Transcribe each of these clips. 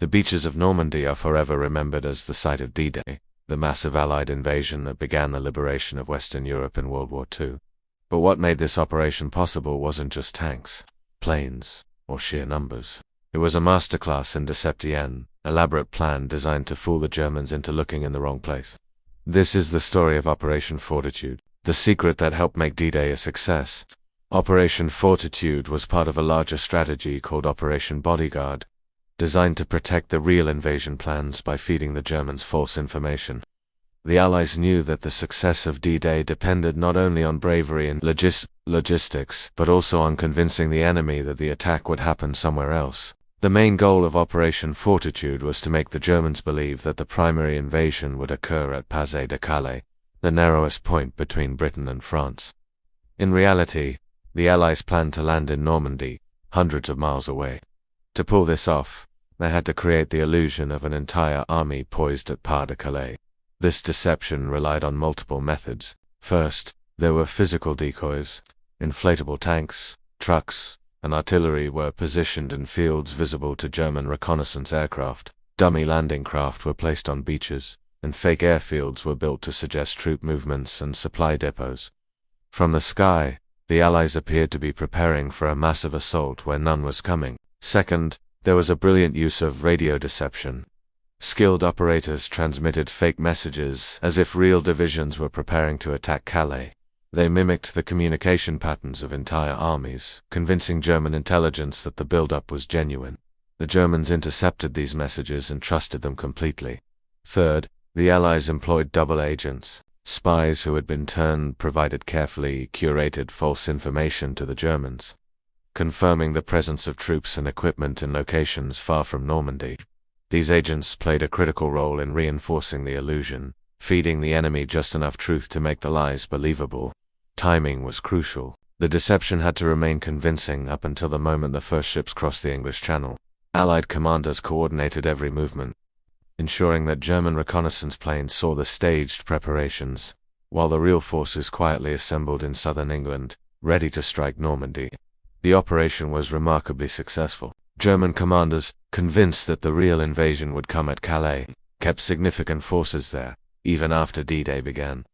The beaches of Normandy are forever remembered as the site of D-Day, the massive Allied invasion that began the liberation of Western Europe in World War II. But what made this operation possible wasn't just tanks, planes, or sheer numbers. It was a masterclass in deception, elaborate plan designed to fool the Germans into looking in the wrong place. This is the story of Operation Fortitude, the secret that helped make D-Day a success. Operation Fortitude was part of a larger strategy called Operation Bodyguard, designed to protect the real invasion plans by feeding the Germans false information. The Allies knew that the success of D-Day depended not only on bravery and logistics, but also on convincing the enemy that the attack would happen somewhere else. The main goal of Operation Fortitude was to make the Germans believe that the primary invasion would occur at Pas de Calais, the narrowest point between Britain and France. In reality, the Allies planned to land in Normandy, hundreds of miles away. To pull this off, they had to create the illusion of an entire army poised at Pas de Calais. This deception relied on multiple methods. First, there were physical decoys. Inflatable tanks, trucks, and artillery were positioned in fields visible to German reconnaissance aircraft. Dummy landing craft were placed on beaches, and fake airfields were built to suggest troop movements and supply depots. From the sky, the Allies appeared to be preparing for a massive assault where none was coming. Second, there was a brilliant use of radio deception. Skilled operators transmitted fake messages as if real divisions were preparing to attack Calais. They mimicked the communication patterns of entire armies, convincing German intelligence that the build-up was genuine. The Germans intercepted these messages and trusted them completely. Third, the Allies employed double agents. Spies who had been turned provided carefully curated false information to the Germans, confirming the presence of troops and equipment in locations far from Normandy. These agents played a critical role in reinforcing the illusion, feeding the enemy just enough truth to make the lies believable. Timing was crucial. The deception had to remain convincing up until the moment the first ships crossed the English Channel. Allied commanders coordinated every movement, ensuring that German reconnaissance planes saw the staged preparations, while the real forces quietly assembled in southern England, ready to strike Normandy. The operation was remarkably successful. German commanders, convinced that the real invasion would come at Calais, kept significant forces there, even after D-Day began.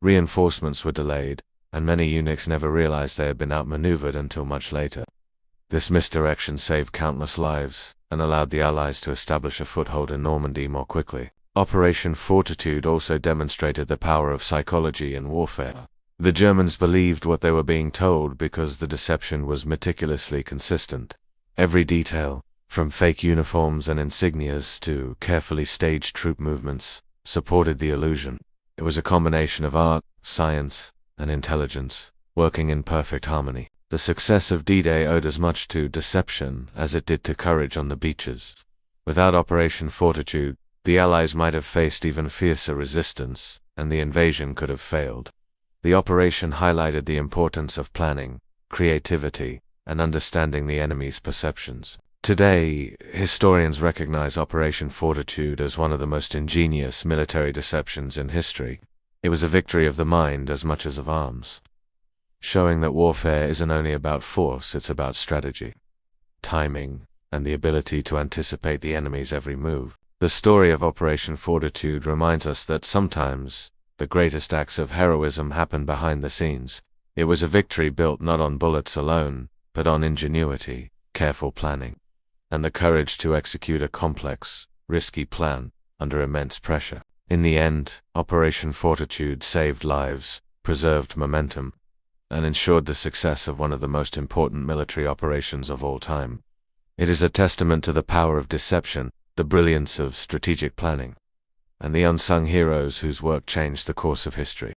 Reinforcements were delayed, and many units never realized they had been outmaneuvered until much later. This misdirection saved countless lives, and allowed the Allies to establish a foothold in Normandy more quickly. Operation Fortitude also demonstrated the power of psychology in warfare. The Germans believed what they were being told because the deception was meticulously consistent. Every detail, from fake uniforms and insignias to carefully staged troop movements, supported the illusion. It was a combination of art, science, and intelligence, working in perfect harmony. The success of D-Day owed as much to deception as it did to courage on the beaches. Without Operation Fortitude, the Allies might have faced even fiercer resistance, and the invasion could have failed. The operation highlighted the importance of planning, creativity, and understanding the enemy's perceptions. Today, historians recognize Operation Fortitude as one of the most ingenious military deceptions in history. It was a victory of the mind as much as of arms, showing that warfare isn't only about force, it's about strategy, timing, and the ability to anticipate the enemy's every move. The story of Operation Fortitude reminds us that sometimes the greatest acts of heroism happen behind the scenes. It was a victory built not on bullets alone, but on ingenuity, careful planning, and the courage to execute a complex, risky plan under immense pressure. In the end, Operation Fortitude saved lives, preserved momentum, and ensured the success of one of the most important military operations of all time. It is a testament to the power of deception, the brilliance of strategic planning, and the unsung heroes whose work changed the course of history.